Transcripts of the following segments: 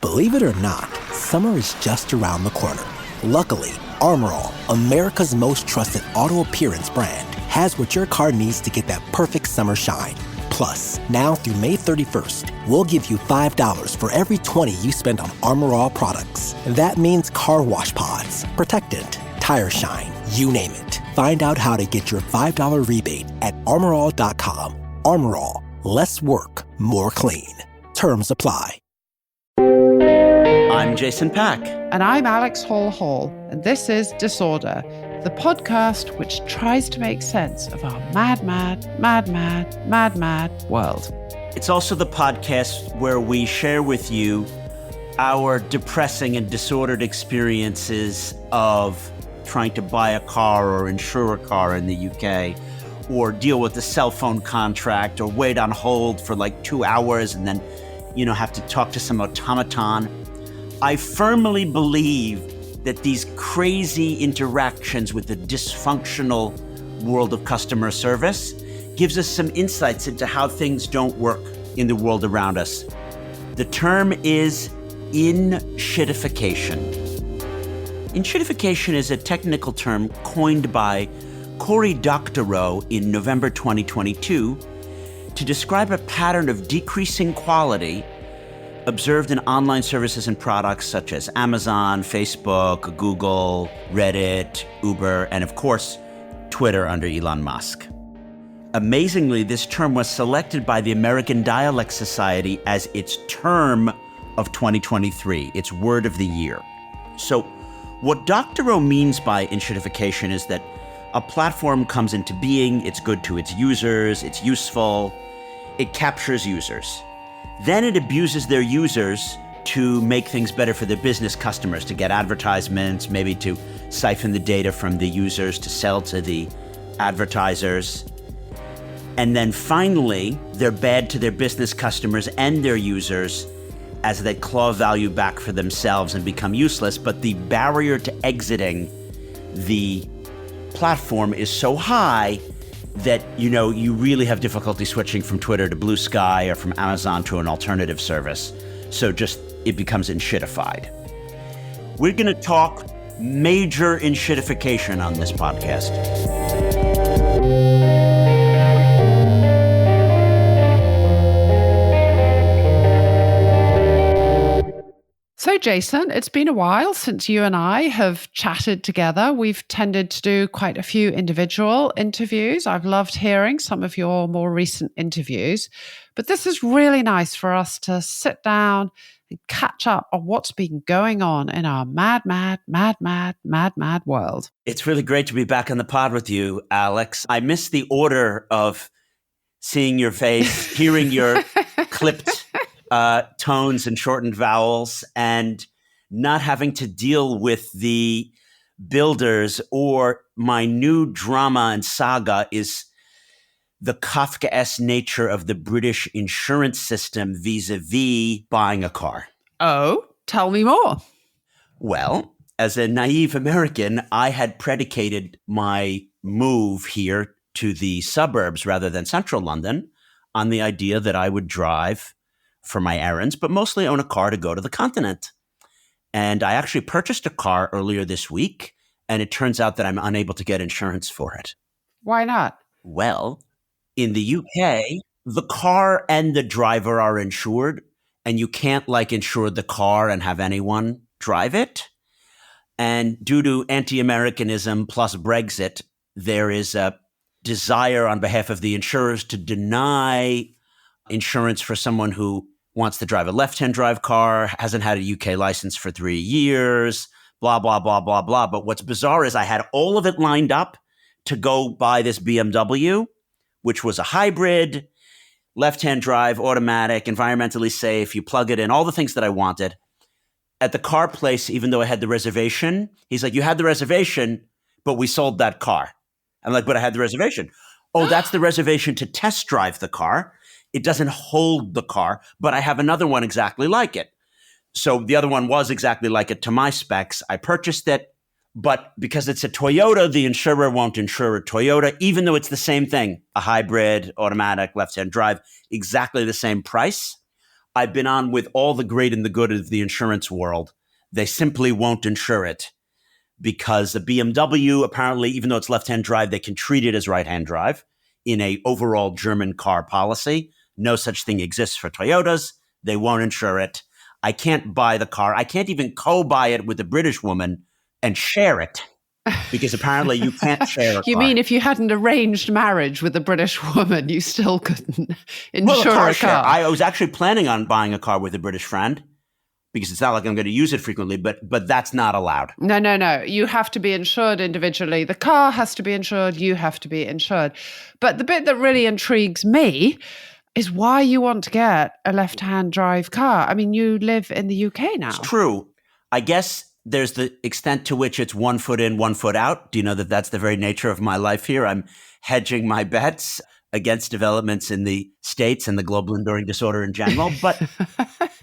Believe it or not, summer is just around the corner. Luckily, Armorall, America's most trusted auto appearance brand, has what your car needs to get that perfect summer shine. Plus, now through May 31st, we'll give you $5 for every $20 you spend on Armorall products. That means car wash pods, protectant, tire shine, you name it. Find out how to get your $5 rebate at armorall.com. Armorall, less work, more clean. Terms apply. I'm Jason Pack. And I'm Alex Hall, and this is Disorder, the podcast which tries to make sense of our mad world. It's also the podcast where we share with you our depressing and disordered experiences of trying to buy a car or insure a car in the UK, or deal with a cell phone contract, or wait on hold for like 2 hours and then, have to talk to some automaton. I firmly believe that these crazy interactions with the dysfunctional world of customer service gives us some insights into how things don't work in the world around us. The term is enshittification. Enshittification is a technical term coined by Cory Doctorow in November 2022 to describe a pattern of decreasing quality observed in online services and products such as Amazon, Facebook, Google, Reddit, Uber, and of course, Twitter under Elon Musk. Amazingly, this term was selected by the American Dialect Society as its term of 2023, its word of the year. So what Doctorow means by enshittification is that a platform comes into being, it's good to its users, it's useful, it captures users. Then it abuses their users to make things better for their business customers, to get advertisements, maybe to siphon the data from the users to sell to the advertisers. And then finally, they're bad to their business customers and their users as they claw value back for themselves and become useless. But the barrier to exiting the platform is so high that, you really have difficulty switching from Twitter to Blue Sky or from Amazon to an alternative service. So it becomes enshittified. We're going to talk major enshittification on this podcast. So, Jason, it's been a while since you and I have chatted together. We've tended to do quite a few individual interviews. I've loved hearing some of your more recent interviews, but this is really nice for us to sit down and catch up on what's been going on in our mad world. It's really great to be back on the pod with you, Alex. I miss the order of seeing your face, hearing your clipped tones and shortened vowels, and not having to deal with the builders. Or my new drama and saga is the Kafkaesque nature of the British insurance system vis-a-vis buying a car. Oh, tell me more. Well, as a naive American, I had predicated my move here to the suburbs rather than central London on the idea that I would drive for my errands, but mostly own a car to go to the continent. And I actually purchased a car earlier this week, and it turns out that I'm unable to get insurance for it. Why not? Well, in the UK, the car and the driver are insured, and you can't insure the car and have anyone drive it. And due to anti-Americanism plus Brexit, there is a desire on behalf of the insurers to deny insurance for someone who wants to drive a left-hand drive car, hasn't had a UK license for 3 years, blah, blah, blah, blah, blah. But what's bizarre is I had all of it lined up to go buy this BMW, which was a hybrid, left-hand drive, automatic, environmentally safe. You plug it in, all the things that I wanted. At the car place, even though I had the reservation, he's like, you had the reservation, but we sold that car. I'm like, but I had the reservation. Oh, that's the reservation to test drive the car. It doesn't hold the car, but I have another one exactly like it. So the other one was exactly like it to my specs. I purchased it, but because it's a Toyota, the insurer won't insure a Toyota, even though it's the same thing, a hybrid, automatic, left-hand drive, exactly the same price. I've been on with all the great and the good of the insurance world. They simply won't insure it because the BMW, apparently, even though it's left-hand drive, they can treat it as right-hand drive in a overall German car policy. No such thing exists for Toyotas. They won't insure it. I can't buy the car. I can't even co-buy it with a British woman and share it because apparently you can't share a You car. mean if you had an arranged marriage with a British woman, you still couldn't insure Well, a share. car? I was actually planning on buying a car with a British friend because it's not like I'm going to use it frequently, but that's not allowed. No. You have to be insured individually. The car has to be insured. You have to be insured. But the bit that really intrigues me is why you want to get a left-hand drive car. I mean, you live in the UK now. It's true. I guess there's the extent to which it's 1 foot in, 1 foot out. Do you know that that's the very nature of my life here? I'm hedging my bets against developments in the States and the global enduring disorder in general. But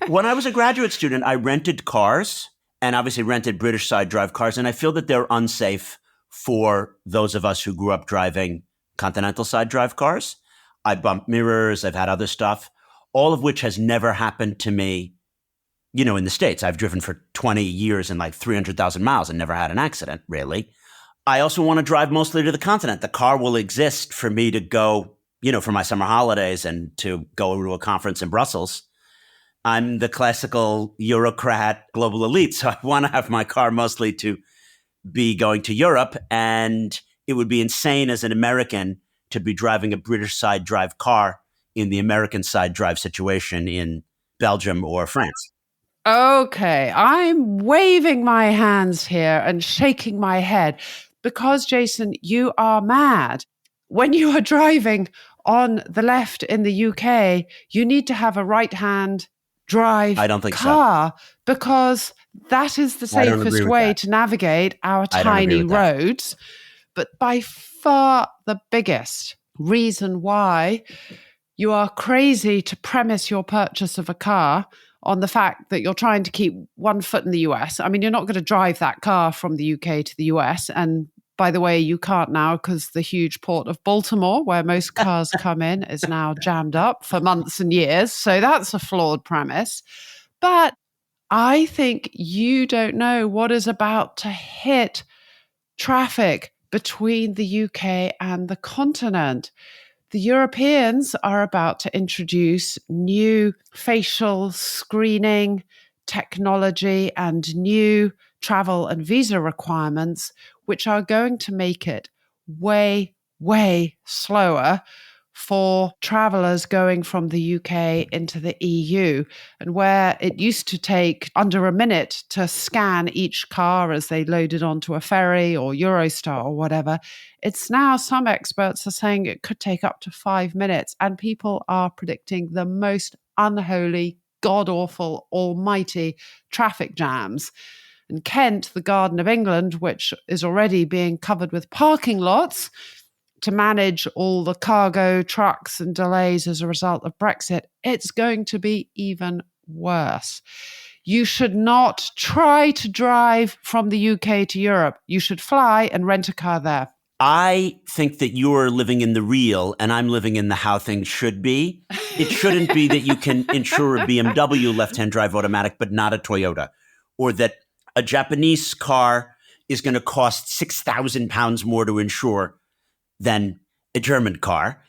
when I was a graduate student, I rented cars and obviously rented British side drive cars. And I feel that they're unsafe for those of us who grew up driving continental side drive cars. I bumped mirrors. I've had other stuff, all of which has never happened to me. You know, in the States, I've driven for 20 years and like 300,000 miles and never had an accident, really. I also want to drive mostly to the continent. The car will exist for me to go, you know, for my summer holidays and to go to a conference in Brussels. I'm the classical Eurocrat global elite, so I want to have my car mostly to be going to Europe. And it would be insane as an American to be driving a British side drive car in the American side drive situation in Belgium or France. Okay, I'm waving my hands here and shaking my head because, Jason, you are mad. When you are driving on the left in the UK, you need to have a right-hand drive I don't think car because that is the safest way that. to navigate our I don't agree tiny with that. roads. But by far the biggest reason why you are crazy to premise your purchase of a car on the fact that you're trying to keep 1 foot in the US. I mean, you're not going to drive that car from the UK to the US. And by the way, you can't now because the huge port of Baltimore, where most cars come in, is now jammed up for months and years. So that's a flawed premise. But I think you don't know what is about to hit traffic between the UK and the continent. The Europeans are about to introduce new facial screening technology and new travel and visa requirements, which are going to make it way, way slower for travelers going from the UK into the EU. And where it used to take under a minute to scan each car as they loaded onto a ferry or Eurostar or whatever, it's now, some experts are saying it could take up to 5 minutes. And people are predicting the most unholy, god-awful, almighty traffic jams. In Kent, the Garden of England, which is already being covered with parking lots to manage all the cargo trucks and delays as a result of Brexit, it's going to be even worse. You should not try to drive from the UK to Europe. You should fly and rent a car there. I think that you're living in the real and I'm living in the how things should be. It shouldn't be that you can insure a BMW left-hand drive automatic, but not a Toyota, or that a Japanese car is going to cost 6,000 pounds more to insure than a German car.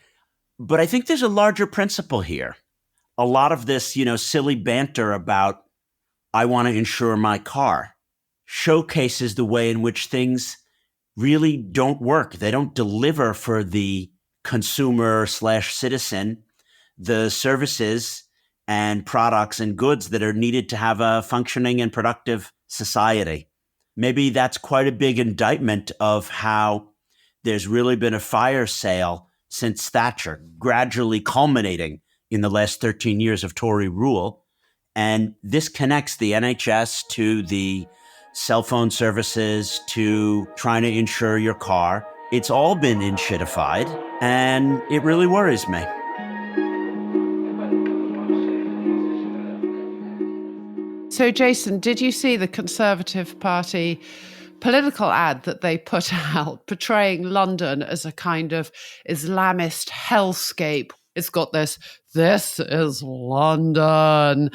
But I think there's a larger principle here. A lot of this, silly banter about, I want to insure my car, showcases the way in which things really don't work. They don't deliver for the consumer/citizen the services and products and goods that are needed to have a functioning and productive society. Maybe that's quite a big indictment of how there's really been a fire sale since Thatcher, gradually culminating in the last 13 years of Tory rule. And this connects the NHS to the cell phone services to trying to insure your car. It's all been enshittified, and it really worries me. So, Jason, did you see the Conservative Party political ad that they put out portraying London as a kind of Islamist hellscape It's got this is London,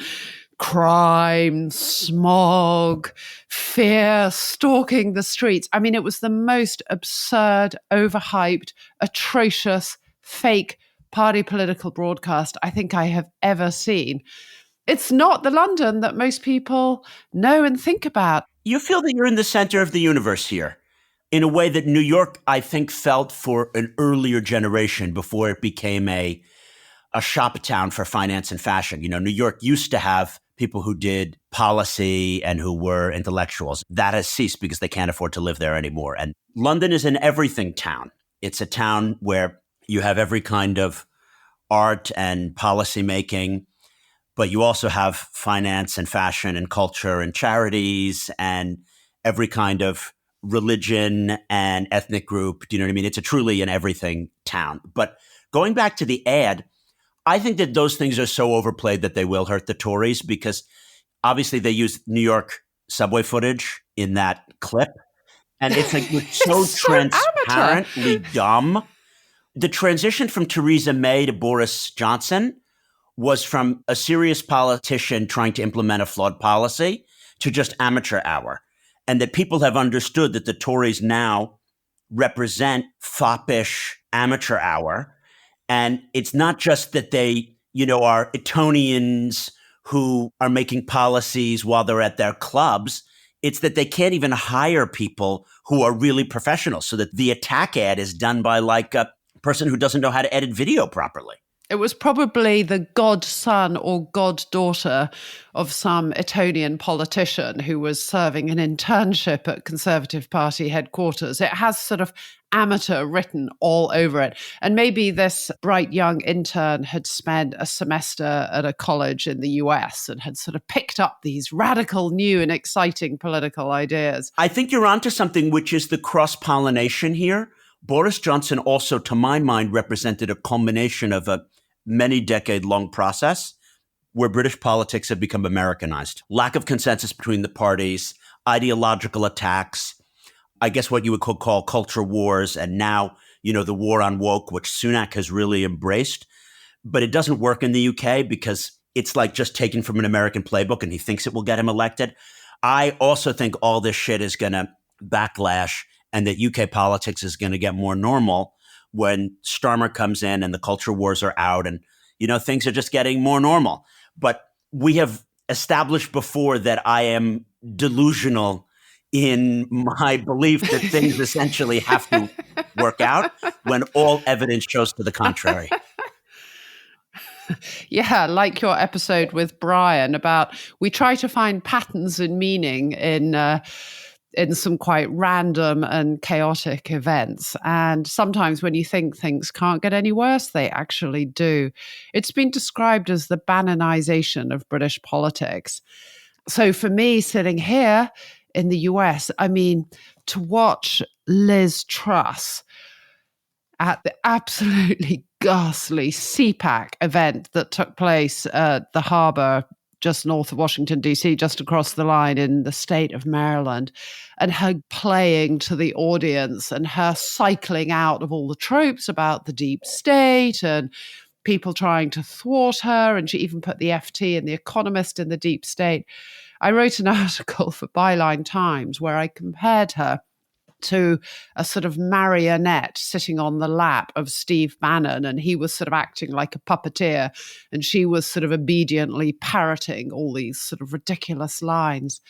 crime, smog, fear, stalking the streets. I mean, it was the most absurd, overhyped, atrocious, fake party political broadcast I think I have ever seen. It's not the London that most people know and think about. You feel that you're in the center of the universe here in a way that New York, I think, felt for an earlier generation before it became a shop town for finance and fashion. You know, New York used to have people who did policy and who were intellectuals. That has ceased because they can't afford to live there anymore. And London is an everything town. It's a town where you have every kind of art and policy making, but you also have finance and fashion and culture and charities and every kind of religion and ethnic group. Do you know what I mean? It's a truly an everything town. But going back to the ad, I think that those things are so overplayed that they will hurt the Tories because obviously they use New York subway footage in that clip. And it's like so transparently dumb. The transition from Theresa May to Boris Johnson was from a serious politician trying to implement a flawed policy to just amateur hour. And that people have understood that the Tories now represent foppish amateur hour. And it's not just that they, are Etonians who are making policies while they're at their clubs. It's that they can't even hire people who are really professional. So that the attack ad is done by like a person who doesn't know how to edit video properly. It was probably the godson or goddaughter of some Etonian politician who was serving an internship at Conservative Party headquarters. It has sort of amateur written all over it. And maybe this bright young intern had spent a semester at a college in the US and had sort of picked up these radical, new and exciting political ideas. I think you're onto something, which is the cross-pollination here. Boris Johnson also, to my mind, represented a culmination of a many decade-long process where British politics have become Americanized. Lack of consensus between the parties, ideological attacks, I guess what you would call culture wars, and now, the war on woke, which Sunak has really embraced. But it doesn't work in the UK because it's like just taken from an American playbook and he thinks it will get him elected. I also think all this shit is going to backlash and that UK politics is going to get more normal when Starmer comes in and the culture wars are out and, things are just getting more normal. But we have established before that I am delusional in my belief that things essentially have to work out when all evidence shows to the contrary. Yeah, like your episode with Brian about we try to find patterns and meaning in some quite random and chaotic events. And sometimes when you think things can't get any worse, they actually do. It's been described as the Bannonization of British politics. So for me, sitting here in the US, I mean, to watch Liz Truss at the absolutely ghastly CPAC event that took place at the Harbour just north of Washington, D.C., just across the line in the state of Maryland, and her playing to the audience and her cycling out of all the tropes about the deep state and people trying to thwart her. And she even put the FT and the Economist in the deep state. I wrote an article for Byline Times where I compared her to a sort of marionette sitting on the lap of Steve Bannon, and he was sort of acting like a puppeteer, and she was sort of obediently parroting all these sort of ridiculous lines.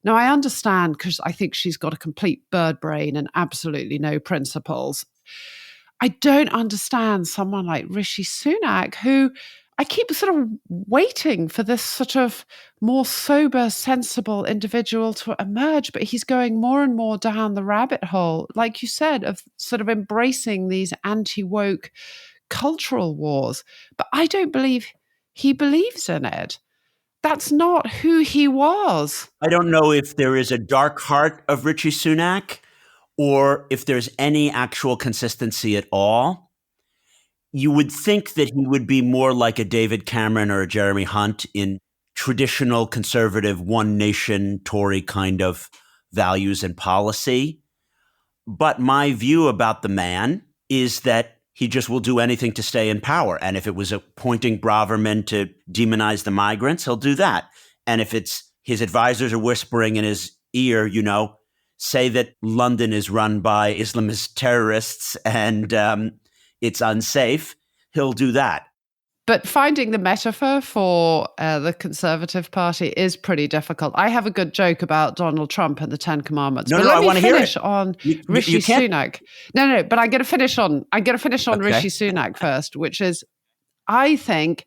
Now, I understand because I think she's got a complete bird brain and absolutely no principles. I don't understand someone like Rishi Sunak, who I keep sort of waiting for this sort of more sober, sensible individual to emerge, but he's going more and more down the rabbit hole, like you said, of sort of embracing these anti-woke cultural wars. But I don't believe he believes in it. That's not who he was. I don't know if there is a dark heart of Rishi Sunak or if there's any actual consistency at all. You would think that he would be more like a David Cameron or a Jeremy Hunt in traditional conservative one nation Tory kind of values and policy. But my view about the man is that he just will do anything to stay in power. And if it was appointing Braverman to demonize the migrants, he'll do that. And if it's his advisors are whispering in his ear, say that London is run by Islamist terrorists and it's unsafe, he'll do that. But finding the metaphor for the Conservative Party is pretty difficult. I have a good joke about Donald Trump and the Ten Commandments. No, but I want to hear it. On Rishi Sunak. No, but I'm going to finish on Rishi Sunak first, which is, I think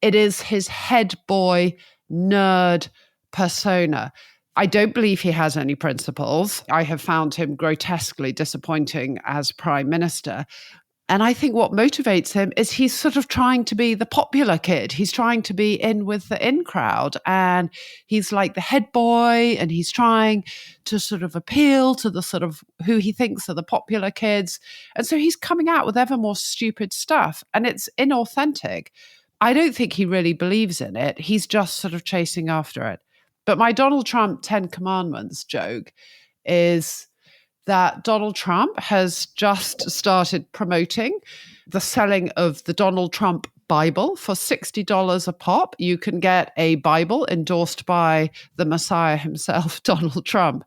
it is his head boy nerd persona. I don't believe he has any principles. I have found him grotesquely disappointing as Prime Minister. And I think what motivates him is he's sort of trying to be the popular kid. He's trying to be in with the in crowd. And he's like the head boy, and he's trying to sort of appeal to the sort of who he thinks are the popular kids. And so he's coming out with ever more stupid stuff. And it's inauthentic. I don't think he really believes in it. He's just sort of chasing after it. But my Donald Trump 10 Commandments joke is that Donald Trump has just started promoting the selling of the Donald Trump Bible for $60 a pop. You can get a Bible endorsed by the Messiah himself, Donald Trump.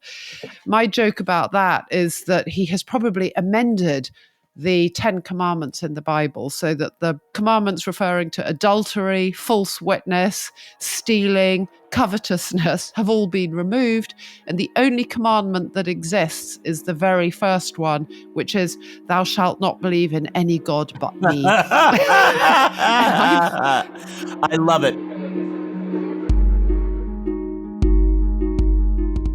My joke about that is that he has probably amended the 10 commandments in the Bible so that the commandments referring to adultery, false witness, stealing, covetousness have all been removed. And the only commandment that exists is the very first one, which is, thou shalt not believe in any God but me. I love it.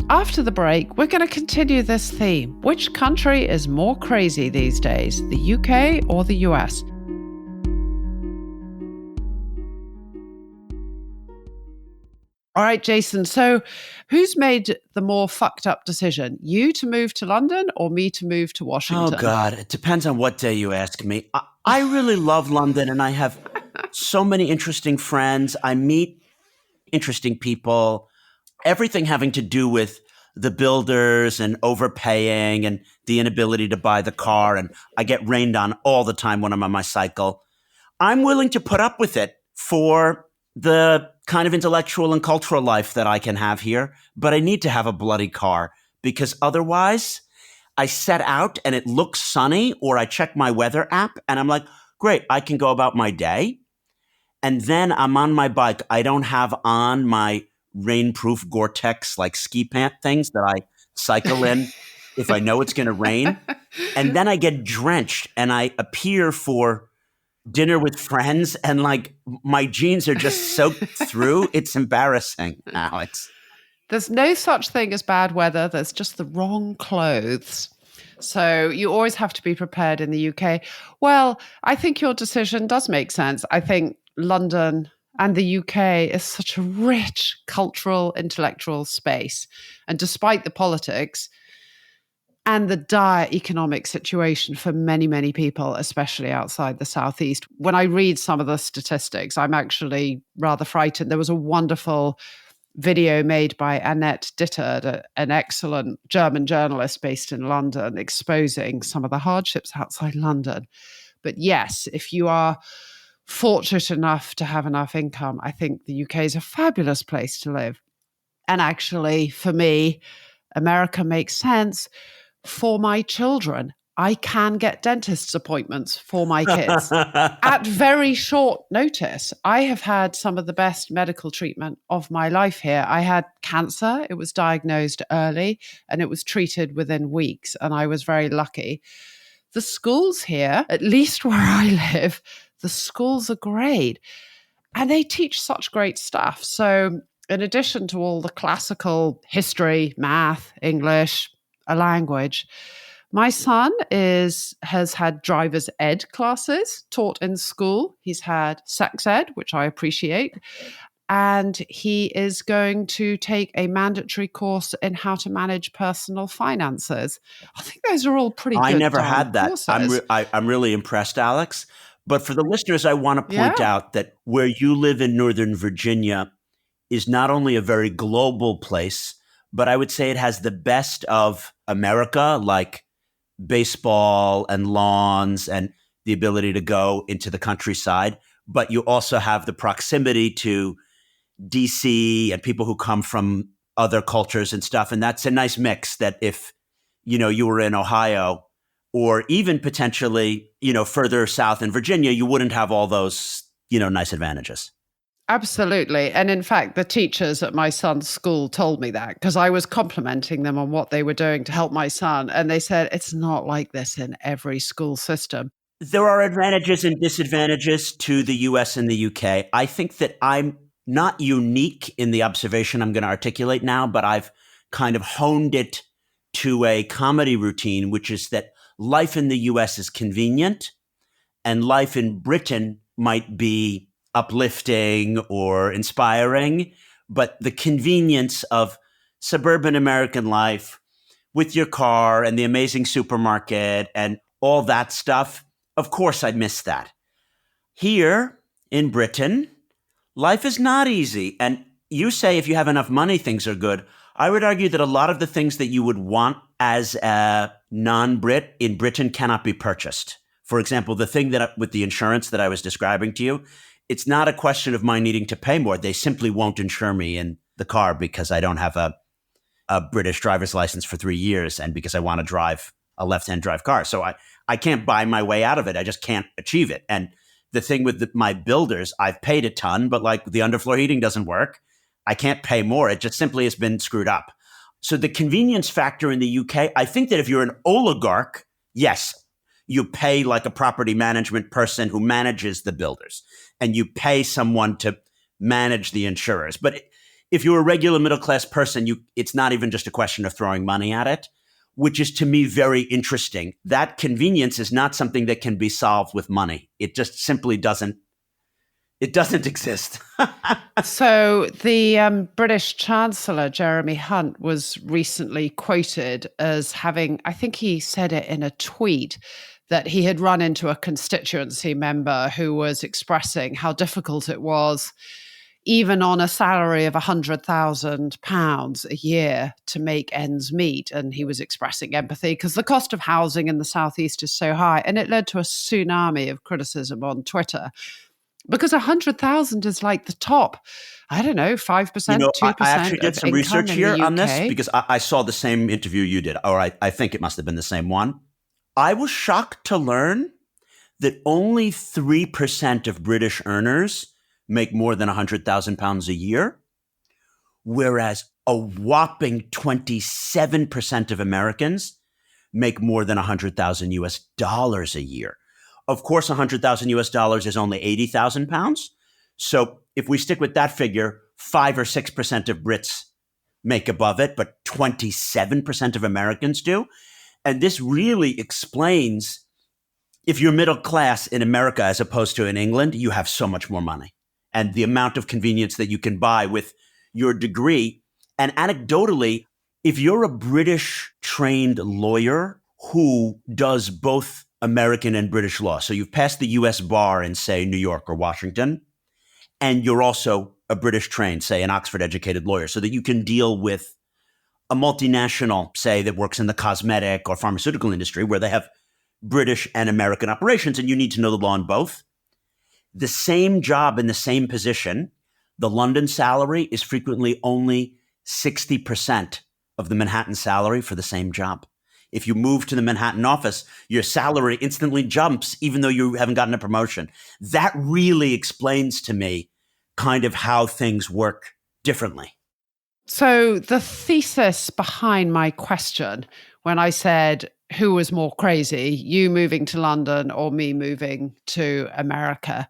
After the break, we're going to continue this theme. Which country is more crazy these days, the UK or the US? All right, Jason. So who's made the more fucked up decision? You to move to London or me to move to Washington? Oh, God. It depends on what day you ask me. I really love London, and I have so many interesting friends. I meet interesting people. Everything having to do with the builders and overpaying and the inability to buy the car. And I get rained on all the time when I'm on my cycle. I'm willing to put up with it for the kind of intellectual and cultural life that I can have here. But I need to have a bloody car, because otherwise I set out and it looks sunny, or I check my weather app and I'm like, great, I can go about my day. And then I'm on my bike. I don't have on my rainproof Gore-Tex like ski pant things that I cycle in if I know it's going to rain. And then I get drenched and I appear for dinner with friends and like my jeans are just soaked through. It's embarrassing, Alex. There's no such thing as bad weather. There's just the wrong clothes. So you always have to be prepared in the UK. Well, I think your decision does make sense. I think London and the UK is such a rich cultural, intellectual space. And despite the politics and the dire economic situation for many, many people, especially outside the Southeast, when I read some of the statistics, I'm actually rather frightened. There was a wonderful video made by Annette Dittert, an excellent German journalist based in London, exposing some of the hardships outside London. But yes, if you are fortunate enough to have enough income, I think the UK is a fabulous place to live. And actually, for me, America makes sense for my children. I can get dentist's appointments for my kids at very short notice. I have had some of the best medical treatment of my life here. I had cancer. It was diagnosed early and it was treated within weeks. And I was very lucky. The schools here, at least where I live, the schools are great and they teach such great stuff. So in addition to all the classical history, math, English, a language, my son has had driver's ed classes taught in school. He's had sex ed, which I appreciate. And he is going to take a mandatory course in how to manage personal finances. I think those are all pretty good. I never had that. Courses. I'm really impressed, Alex. But for the listeners, I want to point out that where you live in Northern Virginia is not only a very global place, but I would say it has the best of America, like baseball and lawns and the ability to go into the countryside, but you also have the proximity to DC and people who come from other cultures and stuff. And that's a nice mix that if, you were in Ohio or even potentially, further south in Virginia, you wouldn't have all those, nice advantages. Absolutely. And in fact, the teachers at my son's school told me that because I was complimenting them on what they were doing to help my son. And they said, it's not like this in every school system. There are advantages and disadvantages to the US and the UK. I think that I'm not unique in the observation I'm going to articulate now, but I've kind of honed it to a comedy routine, which is that life in the US is convenient and life in Britain might be uplifting or inspiring, but the convenience of suburban American life with your car and the amazing supermarket and all that stuff, of course I miss that. Here in Britain, life is not easy. And you say if you have enough money, things are good. I would argue that a lot of the things that you would want as a non-Brit in Britain cannot be purchased. For example, the thing that with the insurance that I was describing to you, it's not a question of my needing to pay more. They simply won't insure me in the car because I don't have a British driver's license for 3 years and because I want to drive a left-hand drive car. So I can't buy my way out of it. I just can't achieve it. And the thing with my builders, I've paid a ton, but like the underfloor heating doesn't work. I can't pay more. It just simply has been screwed up. So the convenience factor in the UK, I think that if you're an oligarch, yes, you pay like a property management person who manages the builders and you pay someone to manage the insurers. But if you're a regular middle-class person, it's not even just a question of throwing money at it, which is to me very interesting. That convenience is not something that can be solved with money. It just simply doesn't exist. So the British Chancellor, Jeremy Hunt, was recently quoted as having, I think he said it in a tweet, that he had run into a constituency member who was expressing how difficult it was, even on a salary of £100,000 a year, to make ends meet. And he was expressing empathy because the cost of housing in the southeast is so high. And it led to a tsunami of criticism on Twitter because 100,000 is like the top, I don't know, 5%, 2%. I actually did some research here on this because I saw the same interview you did, or I think it must have been the same one. I was shocked to learn that only 3% of British earners make more than £100,000 a year, whereas a whopping 27% of Americans make more than $100,000 a year. Of course, $100,000 is only £80,000. So if we stick with that figure, 5 or 6% of Brits make above it, but 27% of Americans do. And this really explains, if you're middle class in America as opposed to in England, you have so much more money and the amount of convenience that you can buy with your degree. And anecdotally, if you're a British trained lawyer who does both American and British law, so you've passed the US bar in, say, New York or Washington, and you're also a British trained, say, an Oxford educated lawyer, so that you can deal with a multinational, say, that works in the cosmetic or pharmaceutical industry where they have British and American operations, and you need to know the law in both. The same job in the same position, the London salary is frequently only 60% of the Manhattan salary for the same job. If you move to the Manhattan office, your salary instantly jumps, even though you haven't gotten a promotion. That really explains to me kind of how things work differently. So the thesis behind my question, when I said who was more crazy, you moving to London or me moving to America,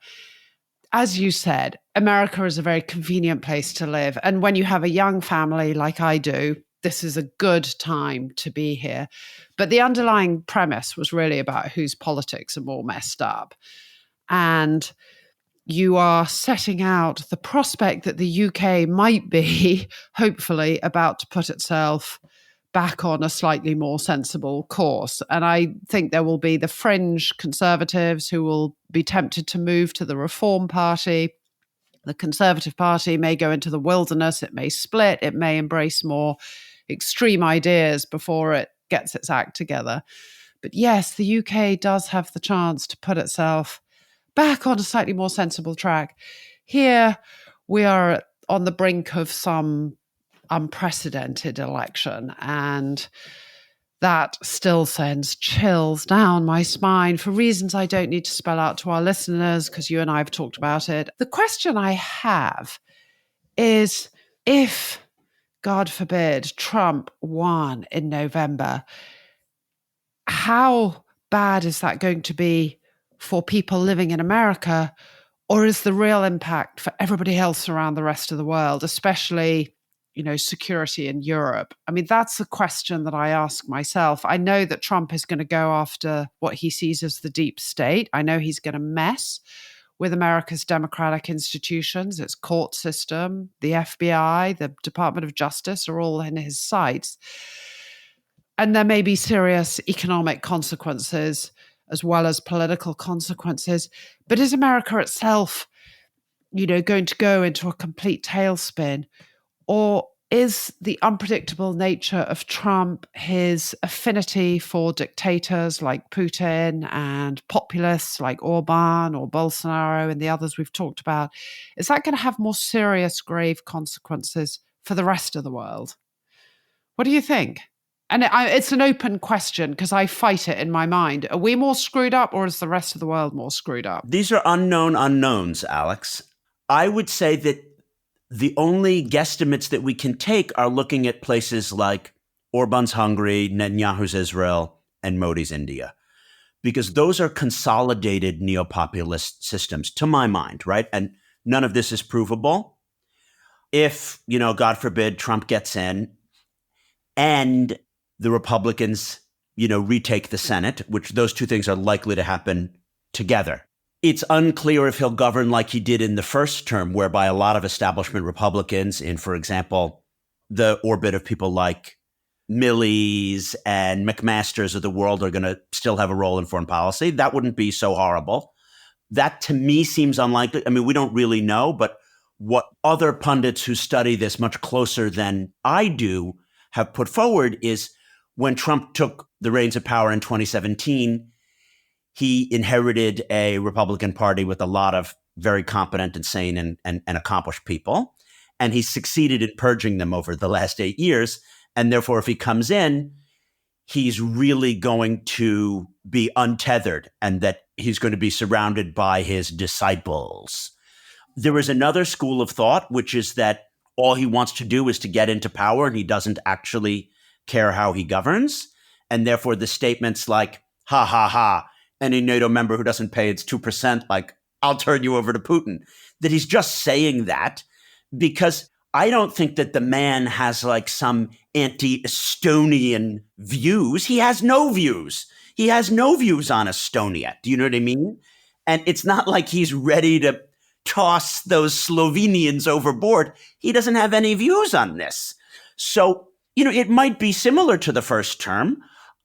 as you said, America is a very convenient place to live. And when you have a young family like I do, this is a good time to be here. But the underlying premise was really about whose politics are more messed up. And you are setting out the prospect that the UK might be, hopefully, about to put itself back on a slightly more sensible course. And I think there will be the fringe conservatives who will be tempted to move to the Reform Party. The Conservative Party may go into the wilderness. It may split. It may embrace more extreme ideas before it gets its act together. But yes, the UK does have the chance to put itself back on a slightly more sensible track. Here, we are on the brink of some unprecedented election, and that still sends chills down my spine for reasons I don't need to spell out to our listeners because you and I have talked about it. The question I have is, if, God forbid, Trump won in November, how bad is that going to be for people living in America? Or is the real impact for everybody else around the rest of the world, especially, security in Europe? I mean, that's a question that I ask myself. I know that Trump is going to go after what he sees as the deep state. I know he's going to mess with America's democratic institutions, its court system, the FBI, the Department of Justice are all in his sights. And there may be serious economic consequences as well as political consequences. But is America itself, going to go into a complete tailspin? Or is the unpredictable nature of Trump, his affinity for dictators like Putin and populists like Orban or Bolsonaro and the others we've talked about, is that going to have more serious, grave consequences for the rest of the world? What do you think? And it's an open question because I fight it in my mind. Are we more screwed up or is the rest of the world more screwed up? These are unknown unknowns, Alex. I would say that the only guesstimates that we can take are looking at places like Orban's Hungary, Netanyahu's Israel, and Modi's India, because those are consolidated neo-populist systems, to my mind, right? And none of this is provable. If, God forbid, Trump gets in and the Republicans, retake the Senate, which those two things are likely to happen together. It's unclear if he'll govern like he did in the first term, whereby a lot of establishment Republicans in, for example, the orbit of people like Milley's and McMaster's of the world are going to still have a role in foreign policy. That wouldn't be so horrible. That to me seems unlikely. I mean, we don't really know, but what other pundits who study this much closer than I do have put forward is when Trump took the reins of power in 2017, he inherited a Republican Party with a lot of very competent and sane and accomplished people. And he succeeded in purging them over the last 8 years. And therefore, if he comes in, he's really going to be untethered and that he's going to be surrounded by his disciples. There is another school of thought, which is that all he wants to do is to get into power and he doesn't actually care how he governs. And therefore, the statements like, ha, ha, ha, any NATO member who doesn't pay its 2%, like, I'll turn you over to Putin, that he's just saying that because I don't think that the man has like some anti-Estonian views. He has no views. He has no views on Estonia. Do you know what I mean? And it's not like he's ready to toss those Slovenians overboard. He doesn't have any views on this. So, it might be similar to the first term.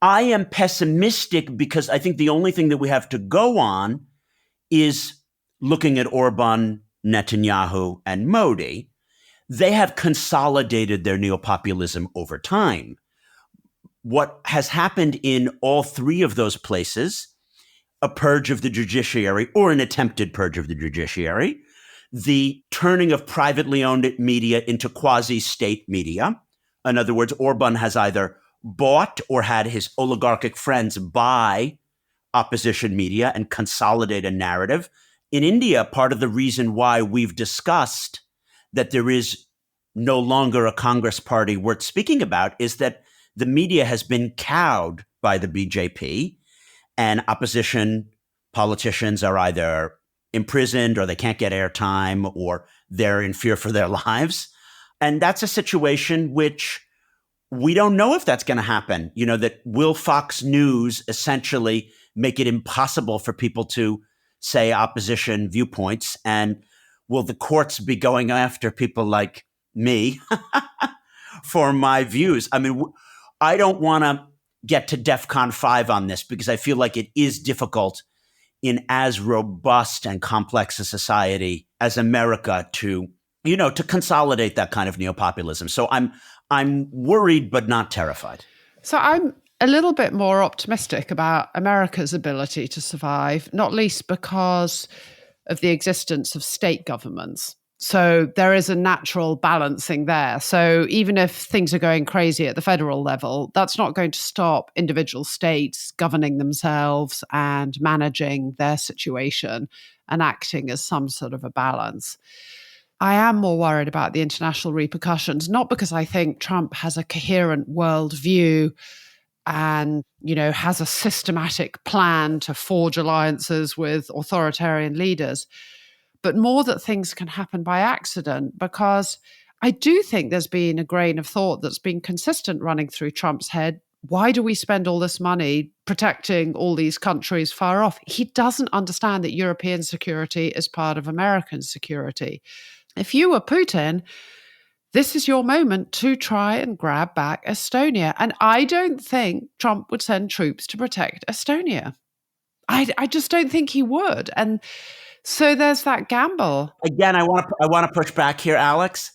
I am pessimistic because I think the only thing that we have to go on is looking at Orban, Netanyahu, and Modi. They have consolidated their neopopulism over time. What has happened in all three of those places, a purge of the judiciary or an attempted purge of the judiciary, the turning of privately owned media into quasi-state media. In other words, Orban has either bought or had his oligarchic friends buy opposition media and consolidate a narrative. In India, part of the reason why we've discussed that there is no longer a Congress party worth speaking about is that the media has been cowed by the BJP and opposition politicians are either imprisoned or they can't get airtime or they're in fear for their lives. And that's a situation which we don't know if that's going to happen. That will Fox News essentially make it impossible for people to say opposition viewpoints? And will the courts be going after people like me for my views? I mean, I don't want to get to DEFCON 5 on this because I feel like it is difficult in as robust and complex a society as America to consolidate that kind of neopopulism. So I'm worried, but not terrified. So I'm a little bit more optimistic about America's ability to survive, not least because of the existence of state governments. So there is a natural balancing there. So even if things are going crazy at the federal level, that's not going to stop individual states governing themselves and managing their situation and acting as some sort of a balance. I am more worried about the international repercussions, not because I think Trump has a coherent worldview and, has a systematic plan to forge alliances with authoritarian leaders, but more that things can happen by accident, because I do think there's been a grain of thought that's been consistent running through Trump's head. Why do we spend all this money protecting all these countries far off? He doesn't understand that European security is part of American security. If you were Putin, this is your moment to try and grab back Estonia. And I don't think Trump would send troops to protect Estonia. I just don't think he would. And so there's that gamble. Again, I want to push back here, Alex.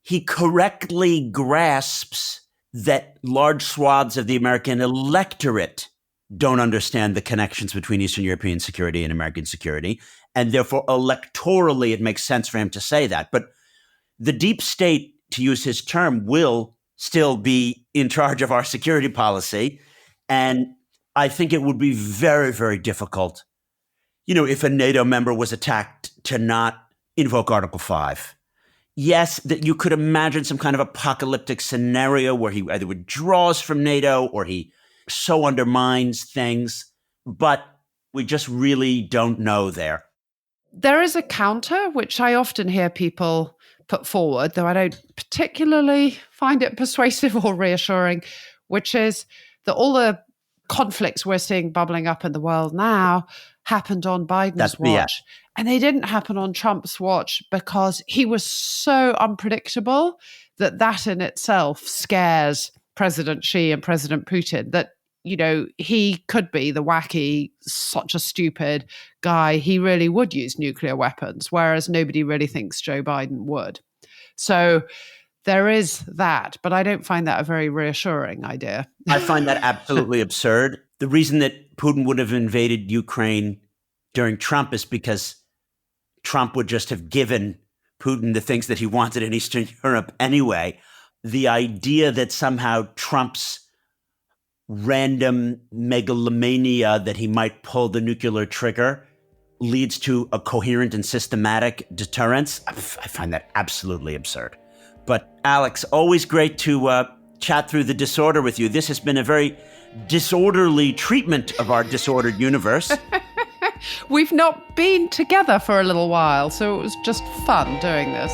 He correctly grasps that large swaths of the American electorate don't understand the connections between Eastern European security and American security. And therefore, electorally, it makes sense for him to say that. But the deep state, to use his term, will still be in charge of our security policy. And I think it would be very, very difficult, if a NATO member was attacked, to not invoke Article 5. Yes, that you could imagine some kind of apocalyptic scenario where he either withdraws from NATO or he so undermines things, but we just really don't know there. There is a counter, which I often hear people put forward, though I don't particularly find it persuasive or reassuring, which is that all the conflicts we're seeing bubbling up in the world now happened on Biden's watch. And they didn't happen on Trump's watch because he was so unpredictable that in itself scares President Xi and President Putin, that, he could be the wacky, such a stupid guy. He really would use nuclear weapons, whereas nobody really thinks Joe Biden would. So there is that, but I don't find that a very reassuring idea. I find that absolutely absurd. The reason that Putin would have invaded Ukraine during Trump is because Trump would just have given Putin the things that he wanted in Eastern Europe anyway. The idea that somehow Trump's random megalomania that he might pull the nuclear trigger leads to a coherent and systematic deterrence, I find that absolutely absurd. But Alex, always great to chat through the disorder with you. This has been a very disorderly treatment of our disordered universe. We've not been together for a little while, so it was just fun doing this.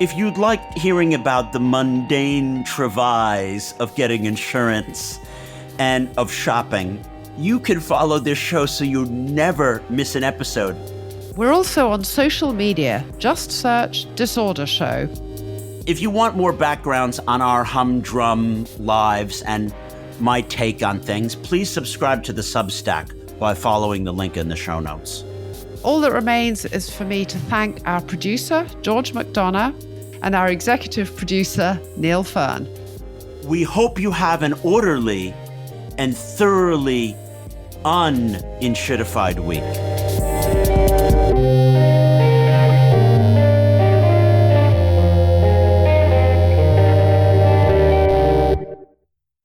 If you'd like hearing about the mundane travails of getting insurance and of shopping, you can follow this show so you never miss an episode. We're also on social media. Just search Disorder Show. If you want more backgrounds on our humdrum lives and my take on things, please subscribe to the Substack by following the link in the show notes. All that remains is for me to thank our producer, George McDonagh, and our executive producer, Neil Fearn. We hope you have an orderly and thoroughly unenshittified week.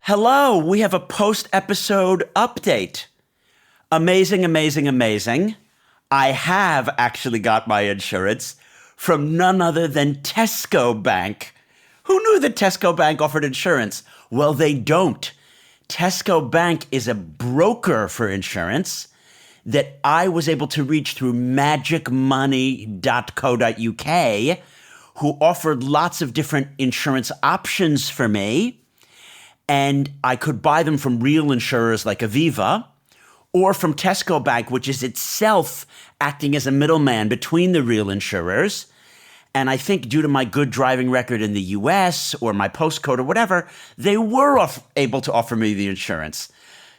Hello, we have a post-episode update. Amazing, amazing, amazing. I have actually got my insurance from none other than Tesco Bank. Who knew that Tesco Bank offered insurance? Well, they don't. Tesco Bank is a broker for insurance that I was able to reach through magicmoney.co.uk, who offered lots of different insurance options for me. And I could buy them from real insurers like Aviva, or from Tesco Bank, which is itself acting as a middleman between the real insurers. And I think due to my good driving record in the US or my postcode or whatever, they were able to offer me the insurance.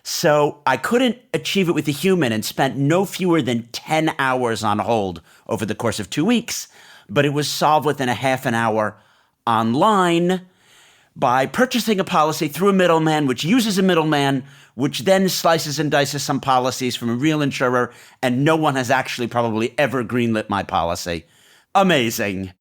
So I couldn't achieve it with a human and spent no fewer than 10 hours on hold over the course of 2 weeks, but it was solved within a half an hour online. by purchasing a policy through a middleman, which uses a middleman, which then slices and dices some policies from a real insurer, and no one has actually probably ever greenlit my policy. Amazing.